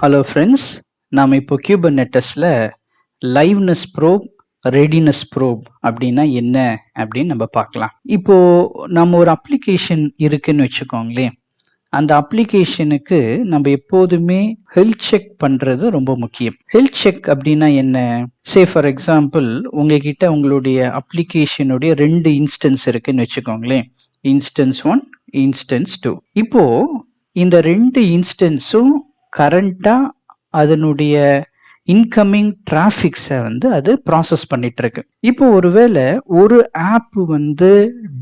Hello friends, நாம் இப்போ Kubernetesல liveness probe, readiness probe அப்படின்னா என்ன அப்படின்னு நம்ம பார்க்கலாம். இப்போ நம்ம ஒரு அப்ளிகேஷன் இருக்குன்னு வச்சுக்கோங்களேன். அந்த அப்ளிகேஷனுக்கு நம்ம எப்போதுமே ஹெல்த் செக் பண்றது ரொம்ப முக்கியம். ஹெல்த் செக் அப்படின்னா என்ன? ஃபார் எக்ஸாம்பிள், உங்ககிட்ட உங்களுடைய அப்ளிகேஷனுடைய 2 இன்ஸ்டன்ஸ் இருக்குன்னு வச்சுக்கோங்களேன். Instance 1, instance 2. இப்போ இந்த 2 இன்ஸ்டன்ஸும் கரண்டா அதனுடைய இன்கமிங் டிராஃபிக்ஸை அது ப்ராசஸ் பண்ணிட்டு இருக்கு. இப்போ ஒருவேளை ஒரு ஆப்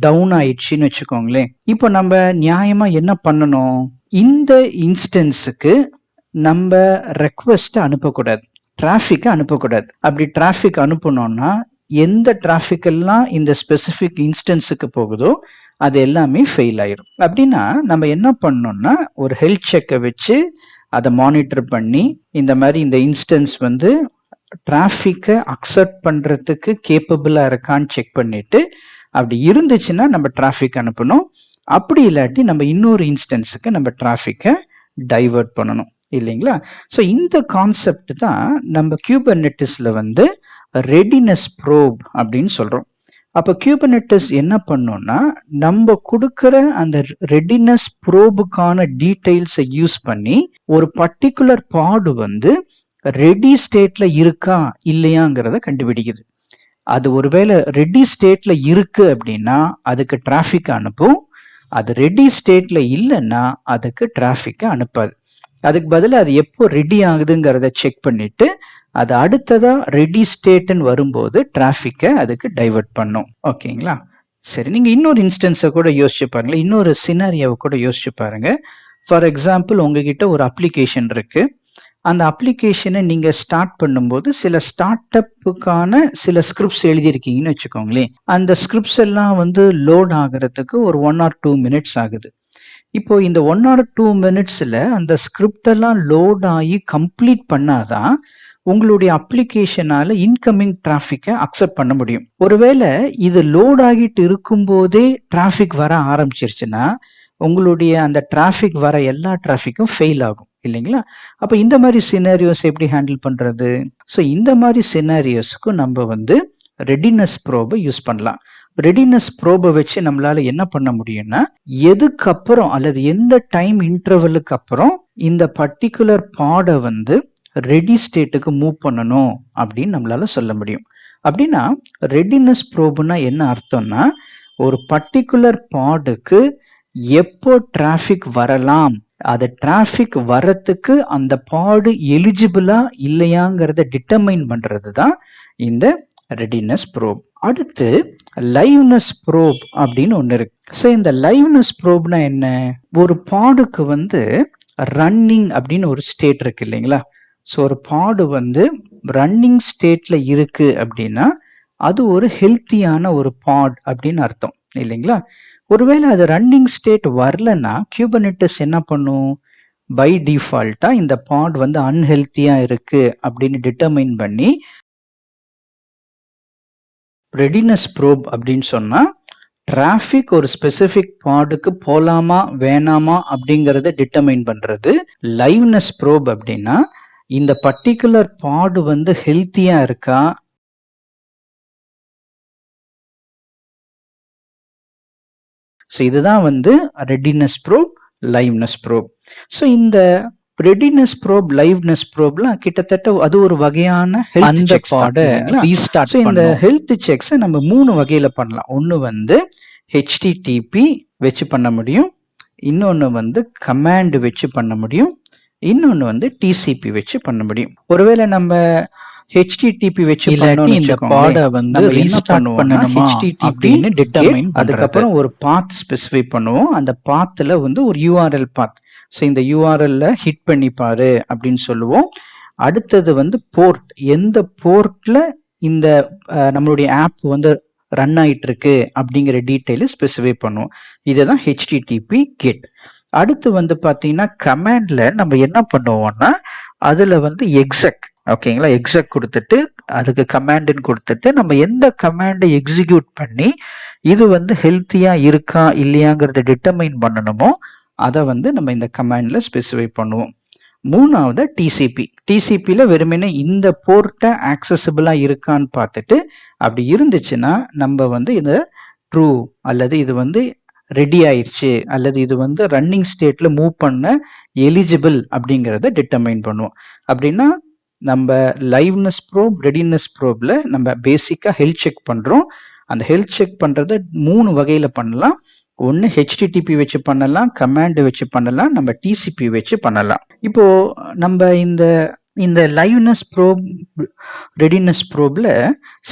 டவுன் ஆயிடுச்சுன்னு வச்சுக்கோங்களேன். இப்போ நம்ம நியாயமா என்ன பண்ணணும்? இந்த இன்ஸ்டன்ஸுக்கு நம்ம ரெக்வெஸ்ட்டை அனுப்பக்கூடாது, டிராஃபிக்கை அனுப்பக்கூடாது. அப்படி டிராஃபிக் அனுப்பணும்னா எந்த டிராஃபிக் எல்லாம் இந்த ஸ்பெசிஃபிக் இன்ஸ்டன்ஸுக்கு போகுதோ அது எல்லாமே ஃபெயில் ஆயிடும். அப்படின்னா நம்ம என்ன பண்ணோம்னா ஒரு ஹெல்த் செக்கை வச்சு அதை மானிட்டர் பண்ணி இந்த மாதிரி இந்த இன்ஸ்டன்ஸ் டிராஃபிக்கை அக்செப்ட் பண்ணுறதுக்கு கேப்பபிளாக இருக்கான்னு செக் பண்ணிட்டு அப்படி இருந்துச்சுன்னா நம்ம டிராஃபிக் அனுப்பணும். அப்படி இல்லாட்டி நம்ம இன்னொரு இன்ஸ்டன்ஸுக்கு நம்ம டிராஃபிக்கை டைவர்ட் பண்ணணும், இல்லைங்களா? ஸோ இந்த கான்செப்ட் தான் நம்ம Kubernetesல ரெடினஸ் ப்ரோப் அப்படின்னு சொல்கிறோம். அப்போ Kubernetes என்ன பண்ணோம்னா நம்ம கொடுக்குற அந்த ரெடினஸ் ப்ரோபுக்கான டீட்டெயில்ஸை யூஸ் பண்ணி ஒரு பர்டிகுலர் பாடு ரெடி ஸ்டேட்ல இருக்கா இல்லையாங்கிறத கண்டுபிடிக்குது. அது ஒருவேளை ரெடி ஸ்டேட்ல இருக்கு அப்படின்னா அதுக்கு டிராஃபிக் அனுப்பும். அது ரெடி ஸ்டேட்ல இல்லைன்னா அதுக்கு டிராஃபிக்கை அனுப்பாது. அதுக்கு பதிலாக அது எப்போ ரெடி ஆகுதுங்கிறத செக் பண்ணிட்டு அது அடுத்ததா ரெடி ஸ்டேட்னு வரும்போது டிராஃபிக்கை அதுக்கு டைவர்ட் பண்ணும். ஓகேங்களா? சரி, நீங்க இன்னொரு இன்ஸ்டன்ஸை கூட யோசிச்சு பாருங்க, இன்னொரு சினாரியோவை கூட யோசிச்சு பாருங்க. ஃபார் எக்ஸாம்பிள், உங்ககிட்ட ஒரு அப்ளிகேஷன் இருக்கு. அந்த அப்ளிகேஷனை நீங்க ஸ்டார்ட் பண்ணும்போது சில ஸ்டார்ட் அப்புக்கான சில ஸ்கிரிப்ட்ஸ் எழுதியிருக்கீங்கன்னு வச்சுக்கோங்களேன். அந்த ஸ்கிரிப்ட்ஸ் எல்லாம் லோட் ஆகிறதுக்கு ஒரு 1 or 2 minutes ஆகுது. இப்போ இந்த 1 or 2 minutesல அந்த ஸ்கிரிப்ட் எல்லாம் லோட் ஆகி கம்ப்ளீட் பண்ணாதான் உங்களுடைய அப்ளிகேஷனால இன்கமிங் டிராஃபிக்கை அக்செப்ட் பண்ண முடியும். ஒருவேளை இது லோட் ஆகிட்டு இருக்கும்போதே டிராஃபிக் வர ஆரம்பிச்சிருச்சுன்னா உங்களுடைய அந்த டிராஃபிக் வர எல்லா டிராஃபிக்கும் ஃபெயில் ஆகும், இல்லைங்களா? அப்போ இந்த மாதிரி சினாரியோஸ் எப்படி ஹேண்டில் பண்றது? ஸோ இந்த மாதிரி சினாரியோஸ்க்கு நம்ம ரெடினஸ் ப்ரோபை யூஸ் பண்ணலாம். ரெடினஸ் ப்ரோபை வச்சு நம்மளால என்ன பண்ண முடியும்னா எதுக்கப்புறம் அல்லது எந்த டைம் இன்டர்வலுக்கு அப்புறம் இந்த பர்டிகுலர் பாடை ரெடி ஸ்டேட்டுக்கு மூவ் பண்ணணும் அப்படின்னு நம்மளால சொல்ல முடியும். அப்படின்னா ரெடினஸ் ப்ரோப்னா என்ன அர்த்தம்னா ஒரு பர்டிகுலர் பாடுக்கு எப்போ டிராஃபிக் வரலாம், அது டிராஃபிக் வரத்துக்கு அந்த பாடு எலிஜிபிளா இல்லையாங்கிறத டிட்டர்மைன் பண்றது தான் இந்த ரெடினஸ் ப்ரோப். அடுத்து லைவ்னஸ் ப்ரோப் அப்படின்னு ஒன்று இருக்கு. ஸோ இந்த லைவ்னஸ் ப்ரோப்னா என்ன? ஒரு பாடுக்கு ரன்னிங் அப்படின்னு ஒரு ஸ்டேட் இருக்கு, இல்லைங்களா? ஸோ ஒரு பாடு ரன்னிங் ஸ்டேட்ல இருக்கு அப்படின்னா அது ஒரு ஹெல்த்தியான ஒரு பாட் அப்படின்னு அர்த்தம், இல்லைங்களா? ஒருவேளை அது ரன்னிங் ஸ்டேட் வரலன்னா Kubernetes என்ன பண்ணும்? பை டிஃபால்ட்டா இந்த பாட் அன்ஹெல்த்தியா இருக்கு அப்படின்னு டிட்டர்மைன் பண்ணி ரெடினஸ் ப்ரோப் அப்படின்னு சொன்னா டிராஃபிக் ஒரு ஸ்பெசிபிக் பாடுக்கு போலாமா வேணாமா அப்படிங்கறத டிட்டர்மைன் பண்றது. லைவ்னஸ் ப்ரோப் அப்படின்னா இந்த பர்டிகுலர் பாடு ஹெல்த்தியா இருக்கா, ஸோ இதுதான் readiness probe, liveness probe. So இந்த ரெடினஸ் ப்ரோப், லைவ்னஸ் ப்ரோப்லாம் கிட்டத்தட்ட அது ஒரு வகையான ஹெல்த் செக்ஸ். இந்த ஹெல்த் செக்ஸை நம்ம 3 வகையில பண்ணலாம். ஒன்று HTTP வச்சு பண்ண முடியும், இன்னொன்று கமாண்ட் வச்சு பண்ண முடியும், இன்னொன்று TCP வச்சு பண்ண முடியும். ஒருவேளை நம்ம HTTP வச்சு பண்ணோம்னு இந்த பாடை ரீஸ்டார்ட் பண்ணணுமா அப்படின்னு டிட்டர்மைன், அதுக்கப்புறம் ஒரு பாத் ஸ்பெசிஃபை பண்ணுவோம். அந்த பாத்துல ஒரு URL பாத். ஸோ இந்த URL ஹிட் பண்ணி பாரு அப்படின்னு சொல்லுவோம். அடுத்தது போர்ட், எந்த போர்ட்ல இந்த நம்மளுடைய ஆப் ரன் ஆயிட்டு இருக்கு அப்படிங்கிற டீட்டெயில ஸ்பெசிஃபை பண்ணுவோம். இதுதான் httpGet. அடுத்து பாத்தீங்கன்னா கமாண்ட்ல நம்ம என்ன பண்ணுவோம்னா அதுல எக்ஸெக், ஓகேங்களா, எக்ஸெக் கொடுத்துட்டு அதுக்கு கமாண்டுன்னு கொடுத்துட்டு நம்ம எந்த கமாண்டை எக்ஸிக்யூட் பண்ணி இது ஹெல்த்தியா இருக்கா இல்லையாங்கிறத டிட்டர்மைன் பண்ணணுமோ அதை நம்ம இந்த கமாண்ட்ல ஸ்பெசிஃபை பண்ணுவோம். மூணாவது டிசிபியில் வெறுமனே இந்த போர்ட்டை ஆக்சசிபிளாக இருக்கான்னு பார்த்துட்டு அப்படி இருந்துச்சுன்னா நம்ம வந்து இதை ட்ரூ அல்லது இது வந்து ரெடி ஆயிடுச்சு அல்லது இது வந்து ரன்னிங் ஸ்டேட்ல மூவ் பண்ண எலிஜிபிள் அப்படிங்கிறத டிட்டர்மைன் பண்ணுவோம். அப்படின்னா நம்ம லைவ்னஸ் ப்ரோப் ரெடினஸ் ப்ரோப்ல நம்ம பேசிக்காக ஹெல்த் செக் பண்ணுறோம். அந்த ஹெல்த் செக் பண்ணுறத 3 வகையில் பண்ணலாம். ஒன்று ஹெச்டிடிபி வச்சு பண்ணலாம், கமாண்டு வச்சு பண்ணலாம், நம்ம டிசிபி வச்சு பண்ணலாம். இப்போ நம்ம இந்த லைவ்னஸ் ப்ரோப் ரெடினஸ் ப்ரோப்ல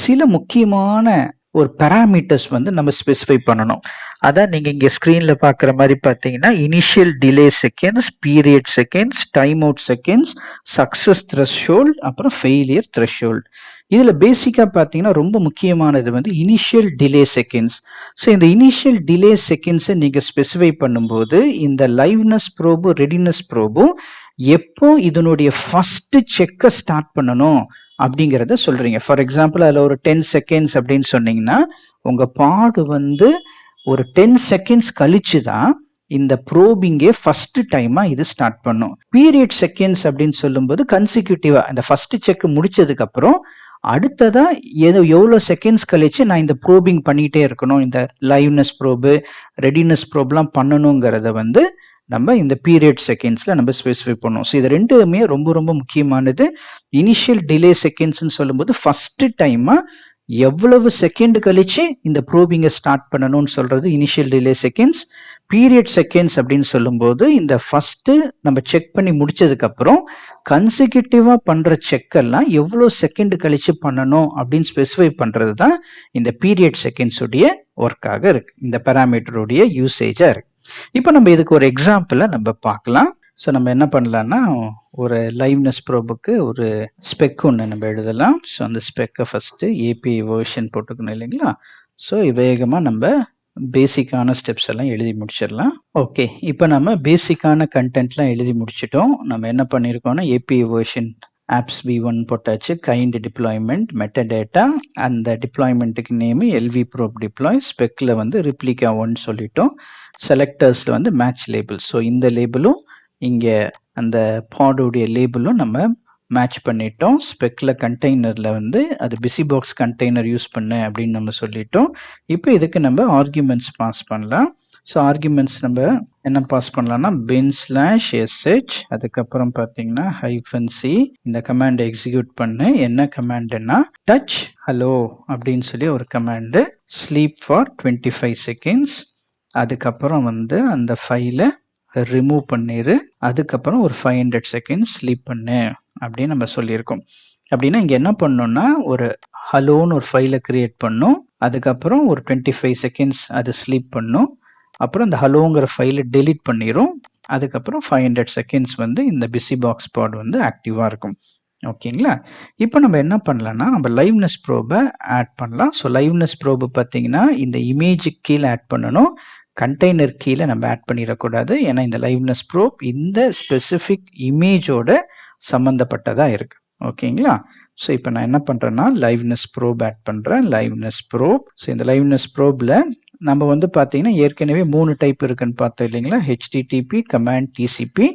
சில முக்கியமான ஒரு பேராமீட்டர்ஸ் வந்து நம்ம ஸ்பெசிஃபை பண்ணணும். அதான் நீங்கள் இங்கே ஸ்க்ரீனில் பார்க்குற மாதிரி பார்த்தீங்கன்னா initial delay seconds, period seconds, time out seconds, success threshold, அப்புறம் ஃபெயிலியர் த்ரெஷ்ஹோல்ட். இதில் பேசிக்காக பார்த்தீங்கன்னா ரொம்ப முக்கியமானது வந்து இனிஷியல் டிலே செகண்ட்ஸ். ஸோ இந்த இனிஷியல் டிலே செகண்ட்ஸை நீங்கள் ஸ்பெசிஃபை பண்ணும்போது இந்த லைவ்னஸ் ப்ரோபும் ரெடினஸ் ப்ரோபும் எப்போ இதனுடைய ஃபர்ஸ்ட் செக்கை ஸ்டார்ட் பண்ணணும் அப்படிங்கிறத சொல்றீங்க. ஃபார் எக்ஸாம்பிள் அதில் ஒரு 10 செகண்ட்ஸ் அப்படின்னு சொன்னீங்கன்னா உங்கள் பாடு வந்து ஒரு 10 செகண்ட்ஸ் கழிச்சு தான் இந்த ப்ரோபிங்கே ஃபர்ஸ்ட் டைமா இது ஸ்டார்ட் பண்ணும். பீரியட் செகண்ட்ஸ் அப்படின்னு சொல்லும்போது கன்சிக்யூட்டிவா இந்த ஃபர்ஸ்ட் செக் முடிச்சதுக்கு அப்புறம் அடுத்ததா எவ்வளோ செகண்ட்ஸ் கழிச்சு நான் இந்த ப்ரோபிங் பண்ணிட்டே இருக்கணும், இந்த லைவ்னஸ் ப்ரோபு ரெடினஸ் ப்ரோப்லாம் பண்ணணுங்கிறத வந்து நம்ம இந்த பீரியட் செகண்ட்ஸில் நம்ம ஸ்பெசிஃபை பண்ணுவோம். ஸோ இது ரெண்டுமே ரொம்ப ரொம்ப முக்கியமானது. இனிஷியல் டிலே செகண்ட்ஸ்ன்னு சொல்லும்போது ஃபர்ஸ்ட் டைமாக எவ்வளவு செகண்ட் கழிச்சு இந்த ப்ரோபிங்கை ஸ்டார்ட் பண்ணணும்னு சொல்றது initial delay seconds. Period seconds அப்படின்னு சொல்லும்போது இந்த ஃபர்ஸ்ட் நம்ம செக் பண்ணி முடிச்சதுக்கு அப்புறம் கன்சிக்யூட்டிவா பண்ற செக்கெல்லாம் எவ்வளோ செகண்ட் கழிச்சு பண்ணணும் அப்படின்னு ஸ்பெசிஃபை பண்றது தான் இந்த பீரியட் செகண்ட்ஸ் உடைய ஒர்க்காக இருக்கு, இந்த பேராமீட்டருடைய யூசேஜா இருக்கு. இப்போ நம்ம இதுக்கு ஒரு எக்ஸாம்பிளை நம்ம பார்க்கலாம். ஸோ நம்ம என்ன பண்ணலாம்னா ஒரு லைவ்னஸ் ப்ரோபுக்கு ஒரு ஸ்பெக் ஒன்று நம்ம எழுதலாம். ஸோ அந்த ஸ்பெக்கை ஃபஸ்ட்டு ஏபிஐ வேர்ஷன் போட்டுக்கணும் இல்லைங்களா. ஸோ வேகமாக நம்ம பேசிக்கான ஸ்டெப்ஸ் எல்லாம் எழுதி முடிச்சிடலாம். ஓகே, இப்போ நம்ம பேசிக்கான கண்டென்ட்லாம் எழுதி முடிச்சிட்டோம். நம்ம என்ன பண்ணியிருக்கோம்னா ஏபிஐ வேர்ஷன் ஆப்ஸ் v1 போட்டாச்சு, கைண்ட் டிப்ளாய்மெண்ட், மெட்டடேட்டா, அந்த டிப்ளாய்மெண்ட்டுக்கு நேம் எல்வி ப்ரோப் டிப்ளாய், ஸ்பெக்கில் வந்து ரிப்ளிகா 1 சொல்லிட்டோம், செலக்டர்ஸில் வந்து மேட்ச் லேபிள். ஸோ இந்த லேபிளும் இங்கே அந்த பாடோடைய லேபிளும் நம்ம மேட்ச் பண்ணிட்டோம். ஸ்பெக்கில் கண்டெய்னரில் வந்து அது பிஸி பாக்ஸ் கண்டெய்னர் யூஸ் பண்ணு அப்படின்னு நம்ம சொல்லிட்டோம். இப்போ இதுக்கு நம்ம ஆர்குமெண்ட்ஸ் பாஸ் பண்ணலாம். ஸோ ஆர்குமெண்ட்ஸ் நம்ம என்ன பாஸ் பண்ணலாம்னா bin/sh, அதுக்கப்புறம் பார்த்தீங்கன்னா -c. இந்த கமாண்டை எக்ஸிக்யூட் பண்ணு. என்ன கமாண்டுன்னா டச் ஹலோ அப்படின்னு சொல்லி ஒரு கமாண்டு, ஸ்லீப் ஃபார் 25 செகண்ட்ஸ். அதுக்கப்புறம் வந்து அந்த ஃபைலை ரிமூவ் பண்ணிடு, அதுக்கப்புறம் ஒரு 500 செகண்ட்ஸ் ஸ்லீப் பண்ணு அப்படின்னு நம்ம சொல்லியிருக்கோம். அப்படின்னா இங்கே என்ன பண்ணோம்னா ஒரு ஹலோன்னு ஒரு ஃபைலை கிரியேட் பண்ணும், அதுக்கப்புறம் ஒரு 25 செகண்ட்ஸ் அது ஸ்லீப் பண்ணும், அப்புறம் இந்த ஹலோங்கிற ஃபைலை டெலீட் பண்ணிடும், அதுக்கப்புறம் 500 செகண்ட்ஸ் வந்து இந்த பிஸி பாக்ஸ் பாட் வந்து ஆக்டிவாக இருக்கும். ஓகேங்களா. இப்போ நம்ம என்ன பண்ணலாம்னா நம்ம லைவ்னஸ் ப்ரோபை ஆட் பண்ணலாம். ஸோ லைவ்னஸ் ப்ரோபு பார்த்தீங்கன்னா இந்த இமேஜுக்கு கீழே ஆட் பண்ணணும், கண்டெய்னர் கீழே நம்ம ஆட் பண்ணிடக்கூடாது. ஏன்னா இந்த லைவ்னஸ் ப்ரோப் இந்த ஸ்பெசிஃபிக் இமேஜோட சம்மந்தப்பட்டதாக இருக்கு. ஓகேங்களா. ஸோ இப்போ நான் என்ன பண்ணுறேன்னா லைவ்னஸ் ப்ரோப் ஆட் பண்ணுறேன், லைவ்னஸ் ப்ரோப். ஸோ இந்த லைவ்னஸ் ப்ரோபில் நம்ம வந்து பார்த்தீங்கன்னா ஏற்கனவே 3 டைப் இருக்குன்னு பார்த்தோம் இல்லைங்களா, ஹெச்டிடிபி, கமாண்ட், டிசிபி.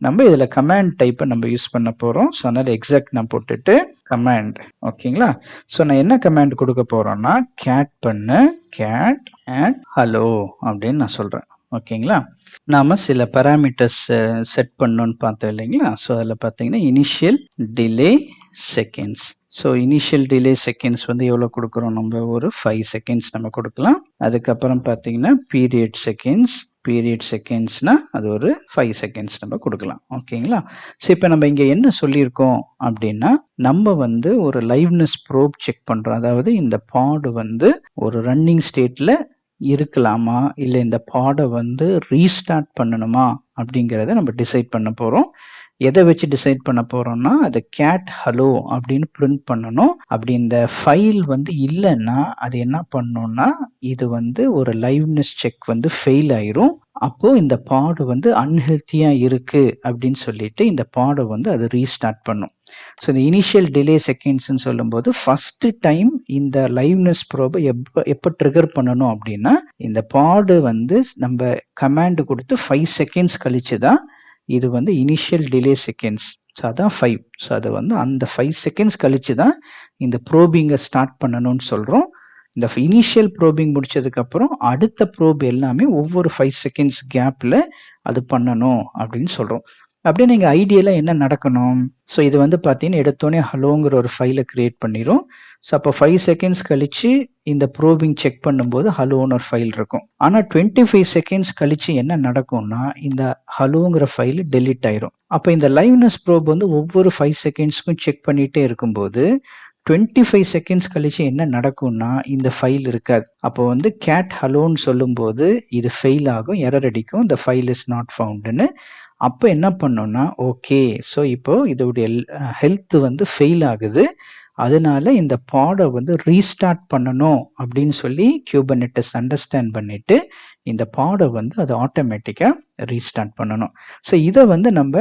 நம்ம இதில் கமாண்ட் டைப்பை நம்ம யூஸ் பண்ண போகிறோம். ஸோ அதனால் எக்ஸெக் நான் போட்டுட்டு கமாண்ட். ஓகேங்களா. ஸோ நான் என்ன கமாண்ட் கொடுக்க போகிறோன்னா கேட் பண்ணு, கேட் அண்ட் ஹலோ அப்படின்னு நான் சொல்கிறேன். ஓகேங்களா. நாம் சில பேராமீட்டர்ஸ் செட் பண்ணோன்னு பார்த்தோம் இல்லைங்களா. ஸோ அதில் பார்த்தீங்கன்னா initial delay seconds. So initial delay seconds வந்து எவ்வளோ கொடுக்குறோம், நம்ம ஒரு 5 செகண்ட்ஸ் நம்ம கொடுக்கலாம். அதுக்கப்புறம் பார்த்தீங்கன்னா பீரியட் செகண்ட்ஸ்னா அது ஒரு 5 செகண்ட்ஸ் நம்ம கொடுக்கலாம். ஓகேங்களா. ஸோ இப்போ நம்ம இங்கே என்ன சொல்லியிருக்கோம் அப்படின்னா நம்ம வந்து ஒரு லைவ்னஸ் ப்ரோப் செக் பண்ணுறோம். அதாவது இந்த பாடு வந்து ஒரு ரன்னிங் ஸ்டேட்டில் இருக்கலாமா இல்லை இந்த பாடை வந்து ரீஸ்டார்ட் பண்ணணுமா அப்படிங்கிறத நம்ம டிசைட் பண்ண போகிறோம். எதை வச்சு டிசைட் பண்ண போகிறோம்னா அது கேட் ஹலோ அப்படின்னு பிரிண்ட் பண்ணணும். அப்படி இந்த ஃபைல் வந்து இல்லைன்னா அது என்ன பண்ணணும்னா இது வந்து ஒரு லைவ்னஸ் செக் வந்து ஃபெயில் ஆயிரும். அப்போ இந்த பாடு வந்து அன்ஹெல்த்தியா இருக்கு அப்படின்னு சொல்லிட்டு இந்த பாடை வந்து அது ரீஸ்டார்ட் பண்ணும். ஸோ இந்த இனிஷியல் டிலே செகண்ட்ஸ்ன்னு சொல்லும்போது ஃபர்ஸ்ட் டைம் இந்த லைவ்னஸ் ப்ரோபை எப்போ ட்ரிகர் பண்ணணும் அப்படின்னா இந்த பாடு வந்து நம்ம கமாண்டு கொடுத்து 5 செகண்ட்ஸ் கழிச்சு தான் இது வந்து இனிஷியல் டிலே செகண்ட்ஸ். ஸோ அதான் 5. ஸோ அது வந்து அந்த 5 செகண்ட்ஸ் கழிச்சு தான் இந்த ப்ரோபிங்கை ஸ்டார்ட் பண்ணணும்னு சொல்கிறோம். இந்த இனிஷியல் ப்ரோபிங் முடிச்சதுக்கப்புறம் அடுத்த ப்ரோப் எல்லாமே ஒவ்வொரு 5 செகண்ட்ஸ் கேப்பில் அது பண்ணணும் அப்படின்னு சொல்கிறோம். அப்படியே நீங்கள் ஐடியலாக என்ன நடக்கணும்? ஸோ இது வந்து பார்த்தீங்கன்னா எடுத்தோடனே ஹலோங்கிற ஒரு ஃபைலை க்ரியேட் பண்ணிடும். ஸோ அப்போ 5 செகண்ட்ஸ் கழிச்சு இந்த ப்ரோபிங் செக் பண்ணும்போது ஹலோன்னு ஒரு ஃபைல் இருக்கும். ஆனால் 25 செகண்ட்ஸ் கழிச்சு என்ன நடக்கும்னா இந்த ஹலோங்கிற ஃபைல் டெலீட் ஆயிரும். அப்போ இந்த லைவ்னஸ் ப்ரோப் வந்து ஒவ்வொரு 5 செகண்ட்ஸ்க்கும் செக் பண்ணிகிட்டே இருக்கும்போது 25 செகண்ட்ஸ் கழிச்சு என்ன நடக்கும்னா இந்த ஃபைல் இருக்காது. அப்போ வந்து கேட் ஹலோன்னு சொல்லும்போது இது ஃபெயில் ஆகும், எரர் அடிக்கும், இந்த ஃபைல் இஸ் நாட் ஃபவுண்டுன்னு. அப்போ என்ன பண்ணோம்னா ஓகே, ஸோ இப்போ இதோடைய ஹெல்த் வந்து ஃபெயில் ஆகுது, அதனால இந்த பாடை வந்து ரீஸ்டார்ட் பண்ணணும் அப்படின்னு சொல்லி Kubernetes அண்டர்ஸ்டாண்ட் பண்ணிட்டு இந்த பாடை வந்து அது ஆட்டோமேட்டிக்காக ரீஸ்டார்ட் பண்ணணும். ஸோ இதை வந்து நம்ம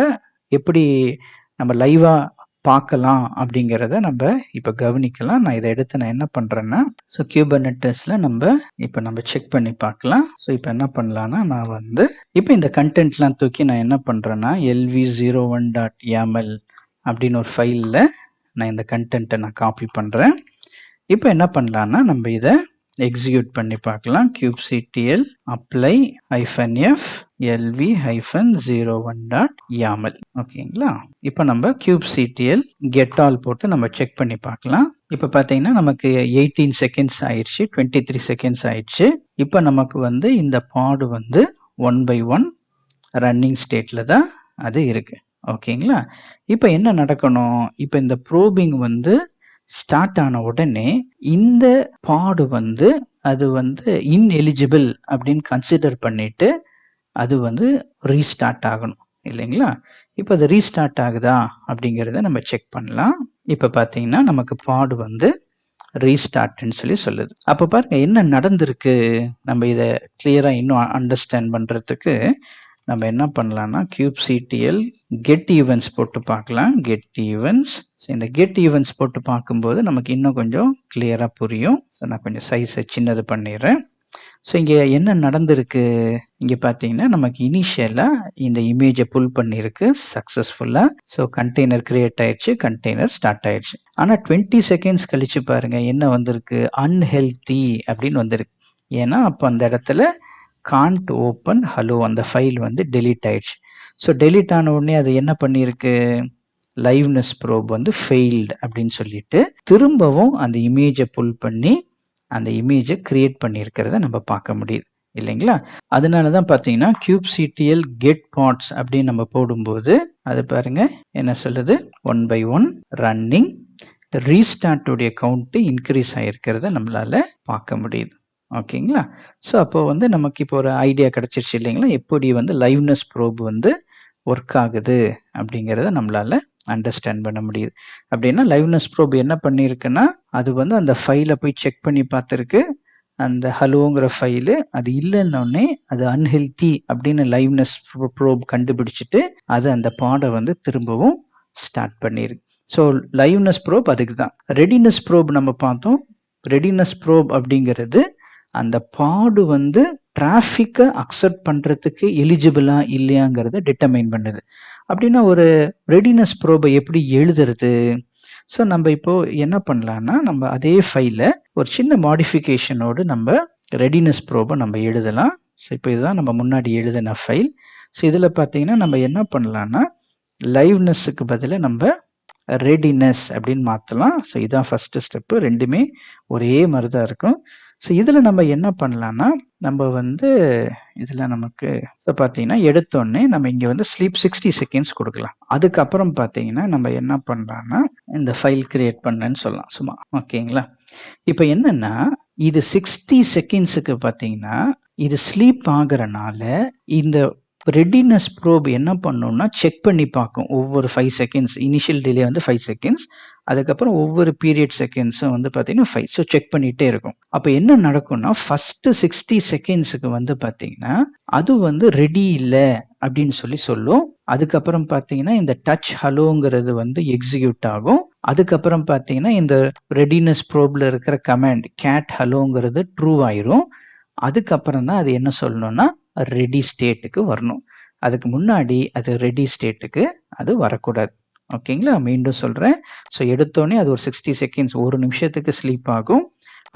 லைவாக பார்க்கலாம் அப்படிங்கிறத நம்ம இப்போ கவனிக்கலாம். நான் இதை எடுத்து நான் என்ன பண்ணுறேன்னா, ஸோ Kubernetesல நம்ம செக் பண்ணி பார்க்கலாம். ஸோ இப்போ என்ன பண்ணலான்னா, நான் வந்து இப்போ இந்த கண்டென்ட்லாம் தூக்கி நான் என்ன பண்ணுறேன்னா lv01.yaml அப்படின்னு ஒரு ஃபைலில் நான் இந்த கண்டென்ட்டை நான் காப்பி பண்ணுறேன். இப்போ என்ன பண்ணலான்னா நம்ம இதை எக்ஸிக்யூட் பண்ணி பார்க்கலாம். kubectl apply -f lv-01.yaml. ஓகேங்களா? இப்போ நம்ம kubectl get all போட்டு நம்ம செக் பண்ணி பார்க்கலாம். இப்போ பார்த்தீங்கன்னா நமக்கு 18 செகண்ட்ஸ் ஆயிடுச்சு, 23 செகண்ட்ஸ் ஆயிடுச்சு. இப்போ நமக்கு வந்து இந்த பாடு வந்து 1 by 1 ரன்னிங் ஸ்டேட்டில் தான் அது இருக்குது. ஓகேங்களா? இப்போ என்ன நடக்கணும்? இப்போ இந்த ப்ரோபிங் வந்து ஸ்டார்ட் ஆன உடனே இந்த பாடு வந்து அது வந்து இன்எலிஜிபிள் அப்படின்னு கன்சிடர் பண்ணிட்டு அது வந்து ரீஸ்டார்ட் ஆகணும் இல்லைங்களா? இப்போ அது ரீஸ்டார்ட் ஆகுதா அப்படிங்கிறத நம்ம செக் பண்ணலாம். இப்போ பார்த்தீங்கன்னா நமக்கு பாடு வந்து ரீஸ்டார்ட்னு சொல்லி சொல்லுது. அப்போ பாருங்க என்ன நடந்திருக்கு. நம்ம இதை கிளியராக இன்னும் அண்டர்ஸ்டாண்ட் பண்ணுறதுக்கு நம்ம என்ன பண்ணலாம்னா kubectl get events போட்டு பார்க்கலாம். get events. ஸோ இந்த get events போட்டு பார்க்கும்போது நமக்கு இன்னும் கொஞ்சம் கிளியராக புரியும். ஸோ நான் கொஞ்சம் சைஸை சின்னது பண்ணிடுறேன். ஸோ இங்கே என்ன நடந்திருக்கு, இங்கே பார்த்தீங்கன்னா நமக்கு இனிஷியலாக இந்த இமேஜை புல் பண்ணியிருக்கு சக்ஸஸ்ஃபுல்லாக. ஸோ கண்டெய்னர் கிரியேட் ஆயிடுச்சு, கண்டெய்னர் ஸ்டார்ட் ஆயிடுச்சு. ஆனால் 20 செகண்ட்ஸ் கழிச்சு பாருங்கள் என்ன வந்திருக்கு, அன்ஹெல்தி அப்படின்னு வந்திருக்கு. ஏன்னா அப்போ அந்த இடத்துல can't open hello அந்த ஃபைல் வந்து டெலீட் ஆயிடுச்சு. ஸோ டெலீட் ஆன உடனே அது என்ன பண்ணியிருக்கு, லைவ்னஸ் ப்ரோப் வந்து ஃபெயில்டு அப்படின்னு சொல்லிட்டு திரும்பவும் அந்த இமேஜை புல் பண்ணி அந்த இமேஜை கிரியேட் பண்ணியிருக்கிறத நம்ம பார்க்க முடியுது இல்லைங்களா? அதனால தான் பார்த்தீங்கன்னா kubectl get pods அப்படின்னு நம்ம போடும்போது அது பாருங்க என்ன சொல்லுது, 1 by 1 ரன்னிங் ரீஸ்டார்ட்டுடைய கவுண்ட்டு இன்க்ரீஸ் ஆகிருக்கிறத நம்மளால பார்க்க முடியுது. ஓகேங்களா? ஸோ அப்போ வந்து நமக்கு இப்போ ஒரு ஐடியா கிடச்சிருச்சு இல்லைங்களா, எப்படி வந்து லைவ்னஸ் ப்ரோப் வந்து ஒர்க் ஆகுது அப்படிங்கிறத நம்மளால அண்டர்ஸ்டாண்ட் பண்ண முடியுது. அப்படின்னா லைவ்னஸ் ப்ரோப் என்ன பண்ணியிருக்குன்னா அது வந்து அந்த ஃபைலை போய் செக் பண்ணி பார்த்துருக்கு. அந்த ஹலோங்கிற ஃபைலு அது இல்லைன்னொடனே அது அன்ஹெல்தி அப்படின்னு லைவ்னஸ் ப்ரோப் கண்டுபிடிச்சிட்டு அது அந்த பாடை வந்து திரும்பவும் ஸ்டார்ட் பண்ணியிருக்கு. ஸோ லைவ்னஸ் ப்ரோப் அதுக்கு தான். ரெடினஸ் ப்ரோப் நம்ம பார்த்தோம். ரெடினஸ் ப்ரோப் அப்படிங்கிறது அந்த பாடு வந்து டிராஃபிக்கை அக்செப்ட் பண்ணுறதுக்கு எலிஜிபிளா இல்லையாங்கிறத டிட்டர்மைன் பண்ணுது. அப்படின்னா ஒரு ரெடினஸ் ப்ரோபை எப்படி எழுதுறது? ஸோ நம்ம இப்போ என்ன பண்ணலான்னா நம்ம அதே ஃபைலை ஒரு சின்ன மாடிஃபிகேஷனோடு நம்ம ரெடினஸ் ப்ரோபை நம்ம எழுதலாம். ஸோ இப்போ இதுதான் நம்ம முன்னாடி எழுதின ஃபைல். ஸோ இதில் பார்த்தீங்கன்னா நம்ம என்ன பண்ணலான்னா லைவ்னஸுக்கு பதிலாக நம்ம ரெடினஸ் அப்படின்னு மாற்றலாம். ஸோ இதுதான் ஃபஸ்ட்டு ஸ்டெப்பு. ரெண்டுமே ஒரே மாதிரி தான் இருக்கும். ஸோ இதில் நம்ம என்ன பண்ணலான்னா நம்ம வந்து இதில் நமக்கு ஸோ பார்த்தீங்கன்னா எடுத்தோடனே நம்ம இங்கே வந்து ஸ்லீப் 60 செகண்ட்ஸ் கொடுக்கலாம். அதுக்கப்புறம் பார்த்தீங்கன்னா நம்ம என்ன பண்ணலான்னா இந்த ஃபைல் கிரியேட் பண்ணேன்னு சொல்லலாம் சும்மா. ஓகேங்களா? இப்போ என்னென்னா இது 60 செகண்ட்ஸுக்கு பார்த்தீங்கன்னா இது ஸ்லீப் ஆகிறனால இந்த ரெடினஸ் ப்ரோப் என்ன பண்ணணும்னா செக் பண்ணி பார்க்கும் ஒவ்வொரு 5 செகண்ட்ஸ். இனிஷியல் டிலே வந்து 5 செகண்ட்ஸ், அதுக்கப்புறம் ஒவ்வொரு பீரியட் செகண்ட்ஸும் வந்து பார்த்தீங்கன்னா 5. ஸோ செக் பண்ணிகிட்டே இருக்கும். அப்போ என்ன நடக்கும்னா ஃபஸ்ட்டு 60 செகண்ட்ஸுக்கு வந்து பார்த்தீங்கன்னா அது வந்து ரெடி இல்லை அப்படின்னு சொல்லும். அதுக்கப்புறம் பார்த்தீங்கன்னா இந்த டச் ஹலோங்கிறது வந்து எக்ஸிக்யூட் ஆகும். அதுக்கப்புறம் பார்த்தீங்கன்னா இந்த ரெடினஸ் ப்ரோப்ல இருக்கிற கமாண்ட் கேட் ஹலோங்கிறது ட்ரூ ஆயிரும். அதுக்கப்புறம் தான் அது என்ன சொல்லணும்னா ரெடி ஸ்டேட்டுக்கு வரணும். அதுக்கு முன்னாடி அது ரெடி ஸ்டேட்டுக்கு அது வரக்கூடாது. ஓகேங்களா? மீண்டும் சொல்கிறேன். ஸோ எடுத்தோடனே அது ஒரு 60 செகண்ட்ஸ் 1 நிமிஷத்துக்கு ஸ்லீப் ஆகும்.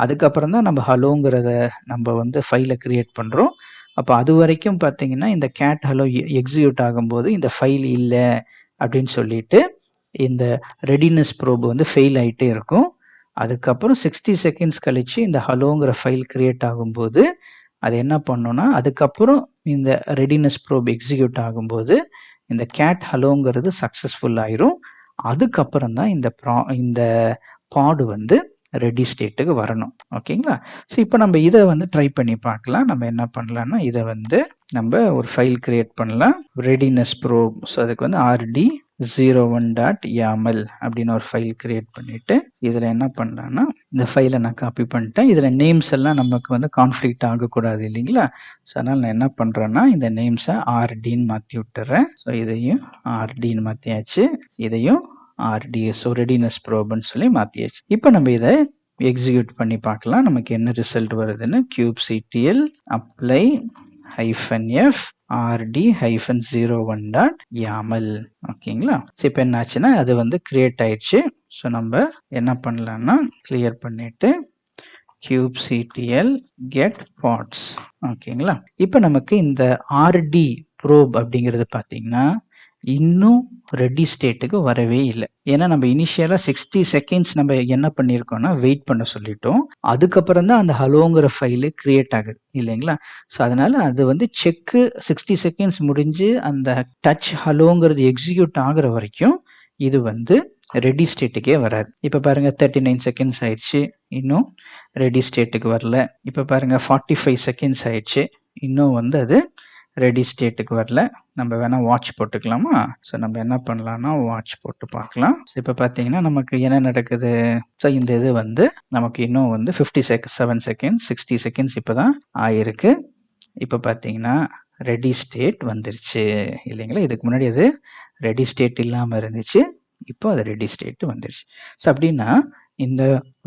அதுக்கப்புறம் தான் நம்ம ஹலோங்கிறத நம்ம வந்து ஃபைலை கிரியேட் பண்ணுறோம். அப்போ அது வரைக்கும் பார்த்தீங்கன்னா இந்த கேட் ஹலோ எக்ஸிக்யூட் ஆகும்போது இந்த ஃபைல் இல்லை அப்படின்னு சொல்லிட்டு இந்த ரெடினஸ் ப்ரோப் வந்து ஃபெயில் ஆகிட்டே இருக்கும். அதுக்கப்புறம் 60 செகண்ட்ஸ் கழிச்சு இந்த ஹலோங்கிற ஃபைல் கிரியேட் ஆகும்போது அது என்ன பண்ணுன்னா அதுக்கப்புறம் இந்த ரெடினஸ் ப்ரோப் எக்ஸிக்யூட் ஆகும்போது இந்த கேட் ஹலோங்கிறது சக்ஸஸ்ஃபுல் ஆயிரும். அதுக்கப்புறம் தான் இந்த பாடு வந்து ரெடி ஸ்டேட்டுக்கு வரணும். ஓகேங்களா? ஸோ இப்போ நம்ம இதை வந்து ட்ரை பண்ணி பார்க்கலாம். நம்ம என்ன பண்ணலாம்னா இதை வந்து நம்ம ஒரு ஃபைல் கிரியேட் பண்ணலாம். Readiness probe. ஸோ அதுக்கு வந்து rd01.yaml அப்படின்னு ஒரு ஃபைல் கிரியேட் பண்ணிட்டு இதில் என்ன பண்ணலான்னா இந்த ஃபைலை நான் காப்பி பண்ணிட்டேன். இதில் நேம்ஸ் எல்லாம் நமக்கு வந்து கான்ஃப்ளிக்ட் ஆகக்கூடாது இல்லைங்களா? ஸோ அதனால் நான் என்ன பண்ணுறேன்னா இந்த நேம்ஸை ஆர்டின்னு மாற்றி விட்டுறேன். ஸோ இதையும் ஆர்டின்னு மாற்றியாச்சு. இதையும் ஆர்டி ஸோ ரெடினஸ் ப்ரோப்னு சொல்லி மாற்றியாச்சு. இப்போ நம்ம இதை எக்ஸிக்யூட் பண்ணி பார்க்கலாம். நமக்கு என்ன ரிசல்ட் வருதுன்னு kubectl apply -f rd-01.yaml. ஓகேங்களா? ஸோ இப்போ என்ன ஆச்சுன்னா அது வந்து கிரியேட் ஆயிடுச்சு. ஸோ நம்ம என்ன பண்ணலாம்னா கிளியர் பண்ணிட்டு kubectl get pods. ஓகேங்களா? இப்போ நமக்கு இந்த rd probe அப்படிங்கிறது பார்த்தீங்கன்னா இன்னும் ரெடி ஸ்டேட்டுக்கு வரவே இல்லை. ஏன்னா நம்ம இனிஷியலாக 60 செகண்ட்ஸ் நம்ம என்ன பண்ணியிருக்கோம்னா வெயிட் பண்ண சொல்லிட்டோம். அதுக்கப்புறம் தான் அந்த ஹலோங்கிற ஃபைலு கிரியேட் ஆகுது இல்லைங்களா? ஸோ அதனால அது வந்து செக்கு 60 செகண்ட்ஸ் முடிஞ்சு அந்த டச் ஹலோங்கிறது எக்ஸிக்யூட் ஆகுற வரைக்கும் இது வந்து ரெடி ஸ்டேட்டுக்கே வராது. இப்போ பாருங்க 39 செகண்ட்ஸ் ஆயிடுச்சு, இன்னும் ரெடி ஸ்டேட்டுக்கு வரல. இப்போ பாருங்க 45 செகண்ட்ஸ் ஆயிடுச்சு, இன்னும் வந்து அது ரெடி ஸ்டேட்டுக்கு வரல. நம்ம வேணா வாட்ச் போட்டுக்கலாமா? ஸோ நம்ம என்ன பண்ணலாம்னா வாட்ச் போட்டு பார்க்கலாம். ஸோ இப்போ பார்த்தீங்கன்னா நமக்கு என்ன நடக்குது? ஸோ இந்த இது வந்து நமக்கு இன்னும் வந்து 57 செகண்ட்ஸ் 60 செகண்ட்ஸ் இப்போ தான் ஆயிருக்கு. இப்போ பார்த்தீங்கன்னா ரெடி ஸ்டேட் வந்துருச்சு இல்லைங்களா? இதுக்கு முன்னாடி அது ரெடி ஸ்டேட் இல்லாமல் இருந்துச்சு, இப்போ அது ரெடி ஸ்டேட் வந்துருச்சு. ஸோ அப்படின்னா இந்த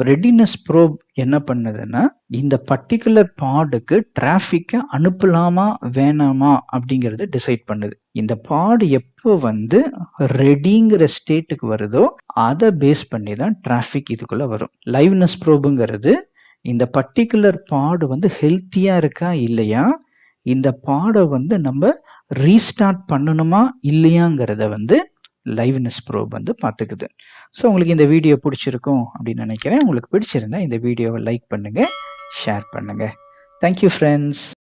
ரெடினஸ் ப்ரோப் என்ன பண்ணுதுன்னா இந்த பர்டிகுலர் பாடுக்கு டிராஃபிக்கை அனுப்பலாமா வேணாமா அப்படிங்கிறது டிசைட் பண்ணுது. இந்த பாடு எப்போ வந்து ரெடிங்கிற ஸ்டேட்டுக்கு வருதோ அதை பேஸ் பண்ணி தான் டிராஃபிக் இதுக்குள்ள வரும். லைவ்னஸ் ப்ரோபுங்கிறது இந்த பர்டிகுலர் பாடு வந்து ஹெல்த்தியா இருக்கா இல்லையா, இந்த பாடை வந்து நம்ம ரீஸ்டார்ட் பண்ணணுமா இல்லையாங்கிறத வந்து லைவ்னஸ் ப்ரோப் வந்து பார்த்துக்குது. ஸோ உங்களுக்கு இந்த வீடியோ பிடிச்சிருக்கும் அப்படின்னு நினைக்கிறேன். உங்களுக்கு பிடிச்சிருந்தா இந்த வீடியோவை லைக் பண்ணுங்கள், ஷேர் பண்ணுங்கள். Thank you friends.